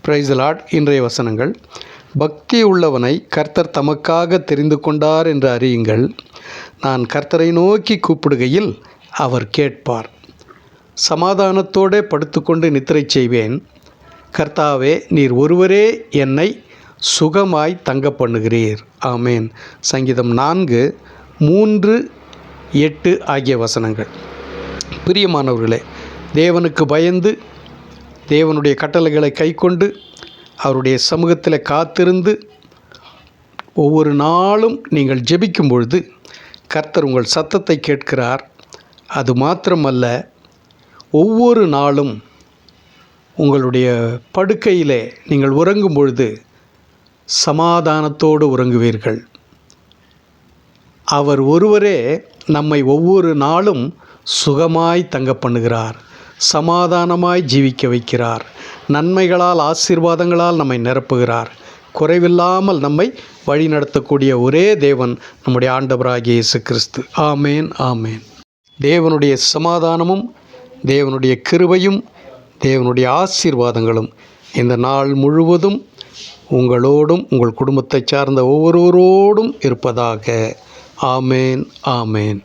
Praise the Lord. இன்றைய வசனங்கள்: பக்தி உள்ளவனை கர்த்தர் தமக்காக தெரிந்து கொண்டார் என்று அறியுங்கள். நான் கர்த்தரை நோக்கி கூப்பிடுகையில் அவர் கேட்பார். சமாதானத்தோடு படுத்துக்கொண்டு நித்திரை செய்வேன். கர்த்தாவே, நீர் ஒருவரே என்னை சுகமாய் தங்க பண்ணுகிறீர். ஆமேன். சங்கீதம் 4:3-8 ஆகிய வசனங்கள். பிரியமானவர்களே, தேவனுக்கு பயந்து தேவனுடைய கட்டளைகளை கைக்கொண்டு அவருடைய சமூகத்தில் காத்திருந்து ஒவ்வொரு நாளும் நீங்கள் ஜெபிக்கும் பொழுது கர்த்தர் உங்கள் சத்தத்தை கேட்கிறார். அது மாத்திரமல்ல, ஒவ்வொரு நாளும் உங்களுடைய படுக்கையிலே நீங்கள் உறங்கும் பொழுது சமாதானத்தோடு உறங்குவீர்கள். அவர் ஒருவரே நம்மை ஒவ்வொரு நாளும் சுகமாய் தங்க பண்ணுகிறார், சமாதானமாய் ஜீவிக்க வைக்கிறார், நன்மைகளால் ஆசீர்வாதங்களால் நம்மை நிரப்புகிறார், குறைவில்லாமல் நம்மை வழிநடத்தக்கூடிய ஒரே தேவன் நம்முடைய ஆண்டவராகிய இயேசு கிறிஸ்து. ஆமேன், ஆமேன். தேவனுடைய சமாதானமும் தேவனுடைய கிருபையும் தேவனுடைய ஆசீர்வாதங்களும் இந்த நாள் முழுவதும் உங்களோடும் உங்கள் குடும்பத்தை சார்ந்த ஒவ்வொருவரோடும் இருப்பதாக. ஆமேன், ஆமேன்.